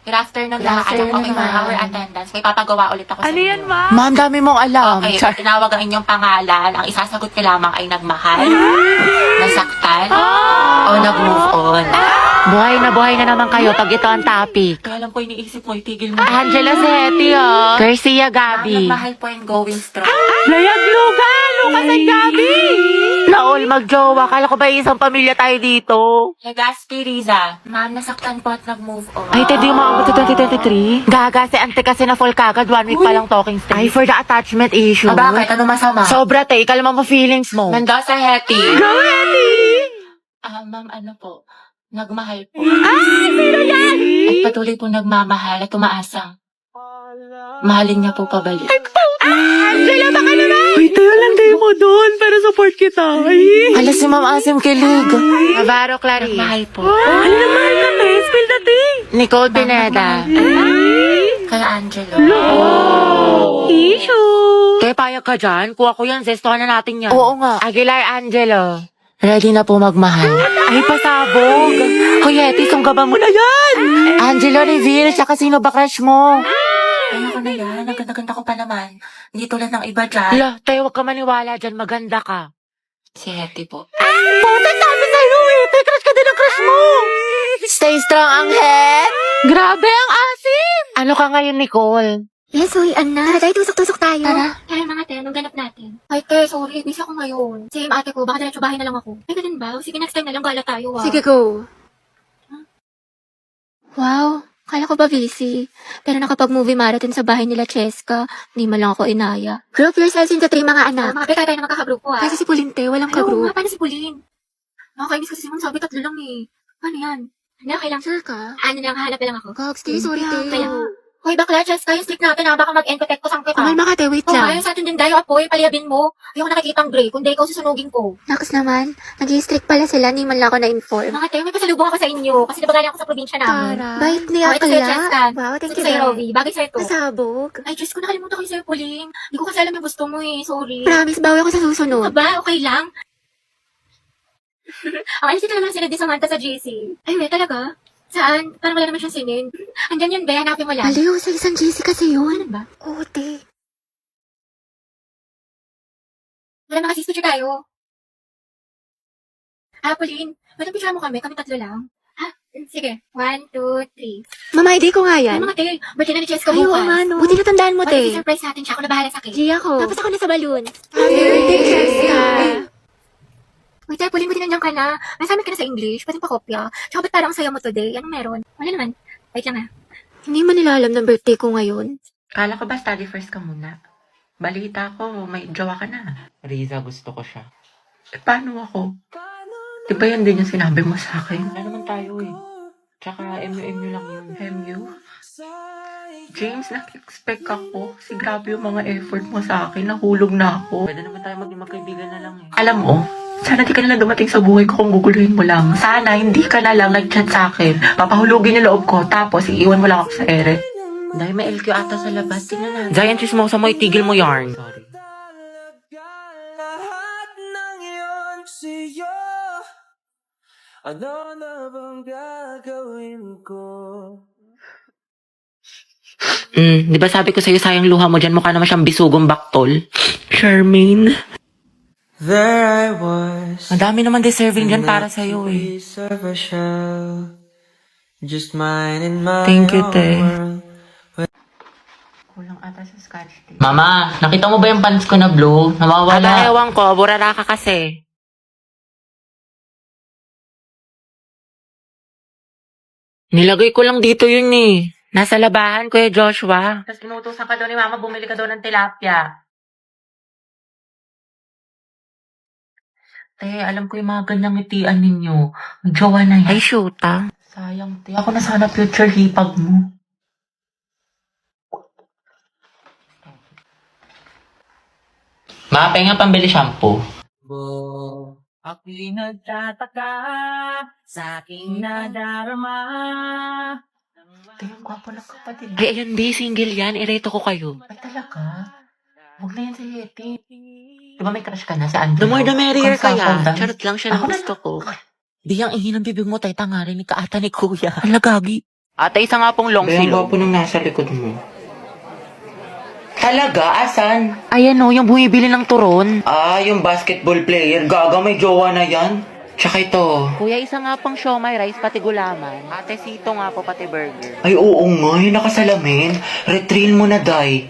Good afternoon lahat. Okay, for our attendance, may papagawa ulit ako sa Ano yan, inyo. ma? Ma'am, dami mong alam. Okay, Char- tinawag ang inyong pangalan. Ang isasagot ko lamang ay nagmahal, nasaktan, o nag-move on. buhay na naman kayo pag ito ang topic. Kaya lang po iniisip mo, itigil mo. Angela Seti, oh. Garcia Gabi. Nagmahal po and going strong. Layag Lugan! Lucas at Gabi! Naol, magjowa. Kala ko ba isang pamilya tayo dito? Legaspi Riza, ma'am, nasaktan po at nag-move on. Ay, Teddy, umabot sa 2023? Gaga, si ante kasi na full kagad. 1 week pa lang talking stage. Ay, for the attachment issue. Ah, bakit? Ano masama? Sobra, te. Kalma mo feelings mo. Mendoza Hetty. Go, Hetty! Ma'am, ano po? Nagmahal po. Sino yan? At patuloy po nagmamahal at umaasang. Mahalin niya po pabalik. Angela, baka naman! Uy, tayo lang tayo mo doon para support kita. Ay. Hala, si Ma'am Asim kilig. Navarro Clarice. Nagmahal po. Ano na mahal ka, te? Spill the tea. Nicole Pineda. Kaya Angelo. Issue. Kaya payag ka dyan? Kuha ko yan, zestohan na natin yan. Oo nga. Aguilar Angelo. Ready na po magmahal. Ay, pasabog. Hoy, Hetty, sunggaban mo na yan. Angelo, reveal. Siya kasi sino ba crush mo? Ano ko na yan? Naganda-ganda ko pa naman. Hindi tulad ng iba dyan. Hala, tayo huwag ka maniwala dyan. Maganda ka. Si Hetty po. Puta, sabi sa'yo eh. Tay, crush ka din ang crush mo. Stay strong ang head. Grabe ang asim. Ano ka ngayon, Nicole? Yes, uy, Anna. Tara tayo, tusok-tusok tayo. Tara. Ay, mga te, anong ganap natin? Ay, te, sorry. Busy ako ngayon. Same ate ko, baka diretso bahay na lang ako. Ay, ganun ba? Sige, next time na lang, gala tayo, Sige, go. Wow, kala ko ba busy? Pero nakapag-movie marathon sa bahay nila Cheska, hindi man lang ako inaya. Group yourselves into 3 mga anak. Mga pe, tayo na magkakagrupo, Kasi si Pauline, te, walang kagroup. Paano si Pauline? Nakakainis kasi si Mom, sabi 3 lang eh. Ano yan? Ano, kailang sure ka? Ano lang, hanap na lang ako. Gogs, te, sorry, te. Kaya, hoy, bakla, Cheska, yung stick natin, baka mag-end-protect ko sang kita. Kumalma ka, te, wait lang. Ayun sa atin din dayo, apoy, paliyabin mo. Ayoko nakikita ang gray, kundi ikaw susunugin ko. Nakas naman, nag-i-strict pala sila, hindi man lang ako na-inform. Mga te, may pasalubong ako sa inyo, kasi diba galing ako sa probinsya namin. Bait niya ito sa'yo, Cheska. Wow, thank Ito you, sa'yo, Rovi. Bagay sa'yo to. Pasabog. Ay, Diyos ko, nakalimutan ko yung sa'yo, Pauline. Hindi ko kasi alam yung gusto mo eh. Sorry. Promise, bawi ako sa susunod. Aba, okay lang. Ang alis talaga sila di Samantha sa GC. Ay, may talaga? Saan? Parang wala naman siyang sinin. Andyan yun, Be. Hanapin mo lang. Aliw, sa isang GC kasi yun. Ano ba? Oo, te. Wala mga picture tayo. Pauline. Ba't picture mo kami? Kami 3 lang. Ha? Sige. 1, 2, 3. Mama, ID ko nga Ay, yan. mga te. Birthday na ni Cheska Ay, oo bukas. nga, no. Buti natandaan mo, te. Surprise natin siya. Ako na bahala sa cake. Gia ko. Tapos ako na sa balloon. Happy birthday, Cheska. Uy, te, Pauline, buti nandiyan ka na. Nasamit ka na sa English. Pwede pa kopya. Tsaka ba't parang saya mo today? Anong meron? Wala naman. Wait lang Hindi mo nila alam ng birthday ko ngayon. Kala ko ba study first ka muna? Balita ko, may jowa ka na. Riza, gusto ko siya. Paano ako? Di ba yan din yung sinabi mo sa akin? Wala naman tayo eh. Tsaka MU lang yun. MU? James, nag-expect ako. Kasi grabe yung mga effort mo sa akin. Nahulog na ako. Pwede naman tayo maging magkaibigan na lang eh. Alam mo, sana di ka na lang dumating sa buhay ko kung guguluhin mo lang. Sana hindi ka na lang nag-chat sa akin. Papahulugin yung loob ko, tapos iiwan mo lang ako sa ere. Dahil may LQ ata sa labas. Tingnan natin. Giant chismosa mo, itigil mo yarn. Sorry. Lahat ng iyon sa'yo. Ano na bang gagawin ko? Di ba sabi ko sa'yo sayang luha mo dyan, mukha naman siyang bisugong baktol. Charmaine. There I was. Ang dami naman deserving dyan para sa'yo eh. Piece of a shell. Just mine in my Thank you, own te. world. Kulang ata sa scotch tape. Mama, nakita mo ba yung pants ko na blue? Nawawala. Ewan ko, burara ka kasi. Nilagay ko lang dito yun eh. Nasa labahan, Kuya Joshua. Tapos inutusan ka daw ni Mama, bumili ka daw ng tilapia. Te, alam ko yung mga ganyang ngitian ninyo. May jowa na yan. Ay, shoot ah. Sayang, te. Ako na sana future hipag mo. Ma, penga pambili shampoo. Ako'y nagtataka sa aking nadarama. Te, ang gwapo ng kapatid. Ay, ayun, di, single yan. Ireto ko kayo. Ay, talaga? Huwag na yan si Hetty. Di ba may crush ka na sa Andrew? The more the merrier Kung sa kaya. fondant. Charot lang siya ng Ako na gusto ko. Di ang ihi ng bibig mo, tay, tanga rin ka ata ni Kuya. Ang lagagi. Ate, isa nga pong long Be, ang silog. gwapo nung nasa likod mo. Talaga? Asan? Ayan o, yung bumibili ng turon. Ah, yung basketball player. Gaga, may jowa na yan. Tsaka ito. Kuya, isa nga pong siomay rice, pati gulaman. Ate, sito nga po, pati burger. Ay, oo nga, yung nakasalamin. Retrail mo na, Day.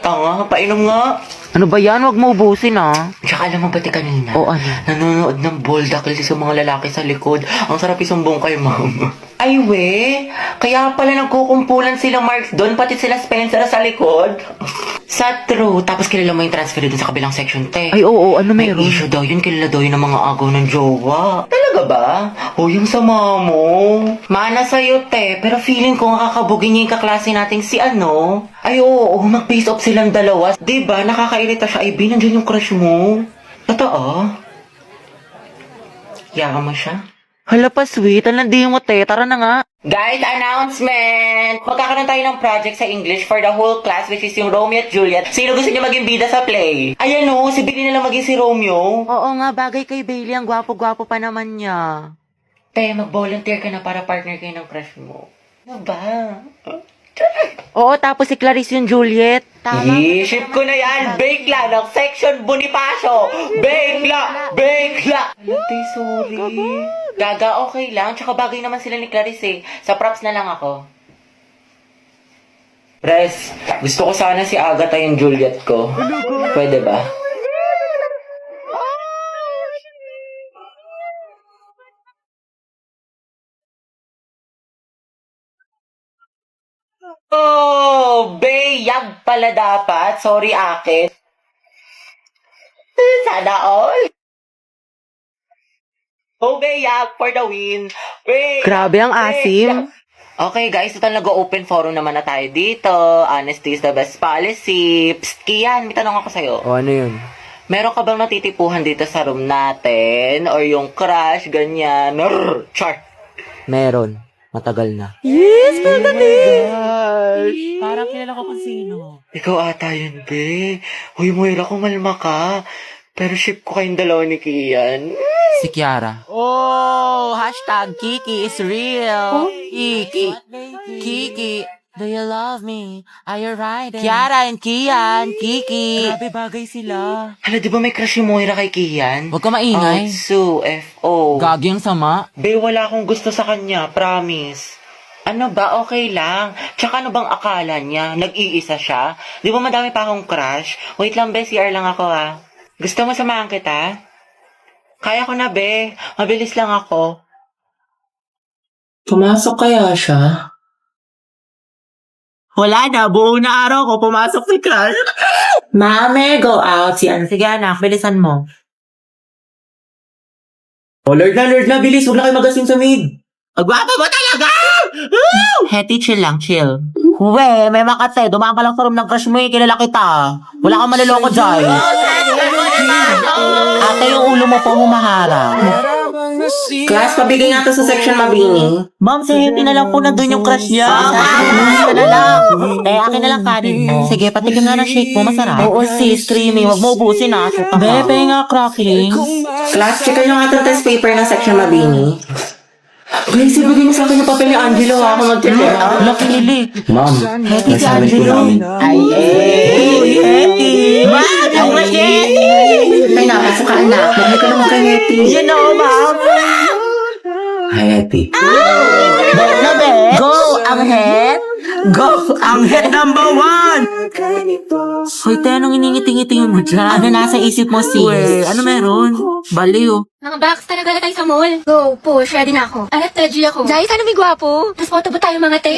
Tanga, painom nga. Ano ba yan? Huwag mo ubusin ah. Tsaka alam mo ba kanina? O ano? Nanonood ng Boldakil sa mga lalaki sa likod. Ang sarap isumbong kay mama. Ay, we. Kaya pala nagkukumpulan sila Mark doon, pati sila Spencer sa likod. Sa true. Tapos kilala mo yung transfer doon sa kabilang section, te. Ay, oo, ano May meron? issue daw yun. Kilala daw yun ng mga agaw ng jowa. Talaga ba? O yung sama mo. Mana sa'yo, te. Pero feeling ko kakabugin niya yung kaklase nating si ano. Ay, oo. Mag-face off silang dalawa. Diba? Nakakairita siya. Ay, nandiyan yung crush mo. Totoo? Yaka mo siya? Hala pa, sweet. Ang landi mo, te. Tara na nga. Guys, announcement! Magkakaroon tayo ng project sa English for the whole class, which is yung Romeo at Juliet. Sino gusto niyo maging bida sa play? Ayan o, si Billy na lang maging si Romeo. Oo nga, bagay kay Bailey. Ang gwapo-gwapo pa naman niya. Te, mag-volunteer ka na para partner kayo ng crush mo. Ano ba? Oo, tapos si Clarice yung Juliet. Tama. Ship ko na yan! Bakla ng section Bonifacio! Bakla! Bakla! Ate, sorry. Gaga, okay lang. Tsaka bagay naman sila ni Clarice eh. Sa props na lang ako. Res, gusto ko sana si Agatha yung Juliet ko. Pwede ba? Oh, Beyag pala dapat. Sorry, akin. Sana all. Oh, Beyag for the win. Beyag, Grabe ang asim. Okay, guys. Ito nag-open forum naman na tayo dito. Honesty is the best policy. Psst, Kian, may tanong ako sa'yo. O, ano yun? Meron ka bang natitipuhan dito sa room natin? Or yung crush, ganyan? Char. Meron. Matagal na. Yes, pagdating! Parang kilala ko kung sino. Ikaw ata yun, be. Huy, Moira, kumalma ka. Pero ship ko kayong dalawa ni Kian. Si Kiara. Oh, hashtag Kiki is real. Kiki. Kiki. Do you love me? Are you riding? Kiara and Kian. Kiki. Grabe bagay sila. Hala, di ba may crush yung Moira kay Kian? Huwag ka maingay. Sue, F.O. Gagi ang sama. Be, wala akong gusto sa kanya, promise. Ano ba? Okay lang. Tsaka ano bang akala niya? Nag-iisa siya? Di ba madami pa akong crush? Wait lang, be. CR lang ako, ah. Gusto mo samahan kita? Kaya ko na, be. Mabilis lang ako. Pumasok kaya siya? Wala na, buong na araw ko, pumasok si Crush. Mame, go out. Sige anak, bilisan mo. Oh, Lord na, bilis. Huwag na kayo magasin sa mid. Agwapo mo talaga! Hetty, chill lang, chill. Huwe, may makatse, dumaan ka lang sa room ng crush mo, kilala kita. Wala kang maliloko dyan. Ate, yung ulo mo po humahara. Class, pabigay nga to sa section mabini. Ma'am, si Hetty na lang po na doon yung crush niya. Ito na lang. Akin na lang kanin mo. Sige, patikin nga ng shake mo, masarap. Oo, sis, creamy. Huwag mo ubusin ha. Bebe nga, cracklings. Class, check nyo nga itong test paper ng section mabini. Guys, ibigay niyo sa akin yung papel ni Angelo ha. Ako mag-check. Lucky Lily. Ma'am, Hetty si Angelo. Ay, Hetty. Ma'am, yung crush ni Hetty. May napasok ka anak. Magay ka naman kay Hetty. You know, ma'am. Hi, Hetty. Bet na bet. Go, Anghet. Go, Anghet number 1. Hoy, te, anong iningiti-ngiti mo dyan? Ano nasa isip mo, sis? Uwe, ano meron? Baliw. Mga box, talaga na tayo sa mall. Go, push, ready na ako. Alat, Teji ako. Jai, sana may gwapo. Tapos photo ba tayo mga te?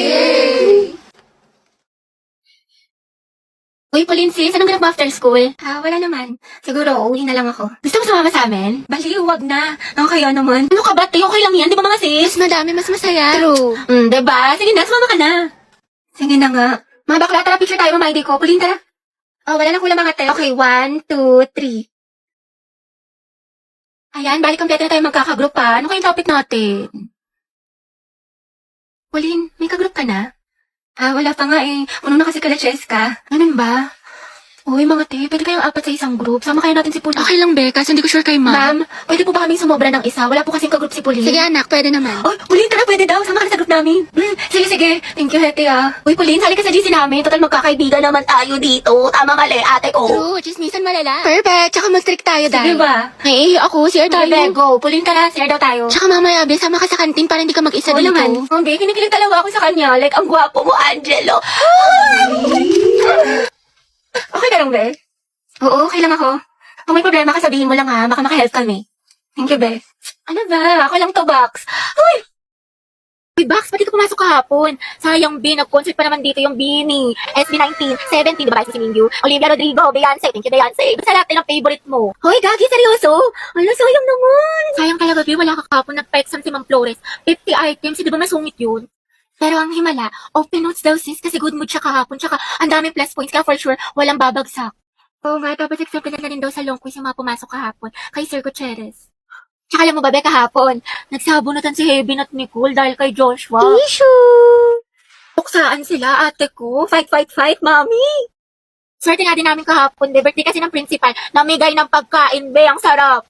Uy, Pauline sis, anong ganap mo after school? Wala naman. Siguro, uwi na lang ako. Gusto mo sumama sa amin? Baliw, wag na. Ako kaya naman. Ano ka ba, te? Okay lang yan, di ba mga sis? Mas madami, mas masaya. True. Diba? Sige na, sumama ka na. Sige na nga. Mga bakla, tara, picture tayo, mga ID ko. Pauline, tara. Oh, wala na kulang mga te. Okay, 1, 2, 3. Ayan, balik kompleto na tayo magkakagroup pa. Ano kayong topic natin? Pauline, may kagroup ka na? Wala pa nga eh. Unong na kasi kala Cheska. Ganun ba? Uy, mga te, pwede kayong apat sa isang group. Sama kaya natin si Pauline. Okay lang, Be, kasi hindi ko sure kay Ma'am, pwede po ba kaming sumobra ng isa? Wala po kasing ka-group si Pauline. Sige, anak, pwede naman. Oh, Pauline, tara, pwede daw. Sama ka na sa group namin. Sige. Thank you, Hete, ah. Uy, Pauline, sali ka sa GC namin. Total, magkakaibigan naman tayo dito. Tama mali, ate ko. True, chismisan malala. Perfect, tsaka mag-strict tayo, Sige dahil. ba? Hey, ako, share tayo. Sige, go. Pauline, tara, share daw tayo. Tsaka mamaya, Be, sama ka sa kantin para hindi ka mag-isa Oo dito. naman. Be, kinikilig talaga ako sa kanya. Like, ang gwapo mo, Angelo. Okay ka lang, Be? Oo, okay lang ako. Kung may problema ka, sabihin mo lang ha. Baka maka-help kami. Thank you, Be. Ano ba? Ako lang to, Box. Uy! Uy, Box, pati ka pumasok kahapon. Sayang, B. Nag-concert pa naman dito yung Beanie. SB19, 17, diba si Mingyu? Olivia Rodrigo, Beyonce. Thank you, Beyonce. Basta lahat ng favorite mo. Hoy, Gagi, seryoso? Ala, sayang naman. Sayang talaga, B. Wala ka kahapon. Nagpa-exam si Ma'am Flores. 50 items. Di ba masungit yun? Pero ang himala, open notes daw sis kasi good mood siya kahapon. Tsaka ang daming plus points kaya for sure walang babagsak. Oo nga, tapos accepted na rin daw sa long quiz yung mga pumasok kahapon kay Sir Gutierrez. Tsaka alam mo ba, Be, kahapon, nagsabunutan si Heaven at Nicole dahil kay Joshua. Issue! Tuksaan sila, ate ko. Fight, mami. Swerte nga din namin kahapon, Be. Birthday kasi ng principal. Namigay ng pagkain, Be. Ang sarap.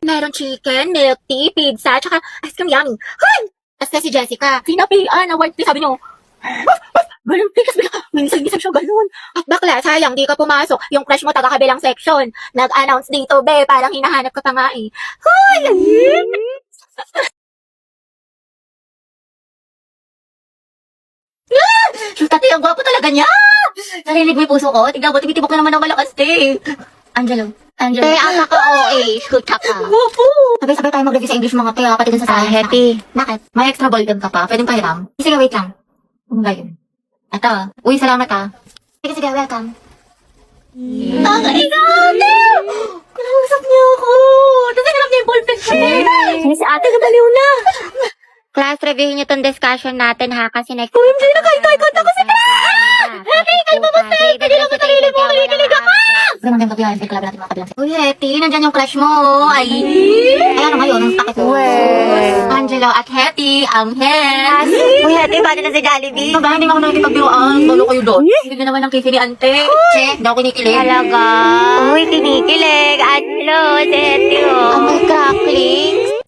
Meron chicken, milk tea, pizza, tsaka ice cream yummy. Hoy! Tapos si Jessica, sinapian, award tea, sabi niyo, ganun, tikas bigla. Minsan siya ganun. At bakla, sayang, di ka pumasok. Yung crush mo taga-kabilang section. Nag-announce dito, Be. Parang hinahanap ka pa nga eh. Hoy! Shoot, ate, ang gwapo talaga niya! Narinig mo yung puso ko? Tignan mo, tumitibok ka naman ng malakas, te. Angelo. Te, ata ka OA. Shoot ka. Gwapo! Sabay-sabay tayo mag-review sa English mga te, pati dun sa science. Happy. Bakit? May extra volume ka pa. Pwedeng pahiram. Sige, wait lang. Ano ba yun? Ito. Uy, salamat ah. Sige, welcome. Nakakaigaw! Kinausap niyo ako! Tapos hinarap niya yung ballpen ko. Si ate, nabaliw na. Class, reviewin niyo tong discussion natin ha, kasi next... OMG, nakaitay-kanta ko si Hetty, kalma mo, Hetty! Hindi lang mo sarili mo, kinikilig ako! Pero nandiyan ka biyahe, club natin mga kabilang. Uy, Hetty, nandiyan yung crush mo. Ay, ano ngayon, ang takit ko. Angelo at Hetty, ang het. Uy, Hetty, paano na si Jollibee? Ito ba, hindi mo ako nakikipagbiroan. Balo kayo doon. Hindi naman ang kisi ni Ante. Che, daw kinikilig. Talaga? Uy, kinikilig. Angelo, si Hetty, oh. Ang magkakling.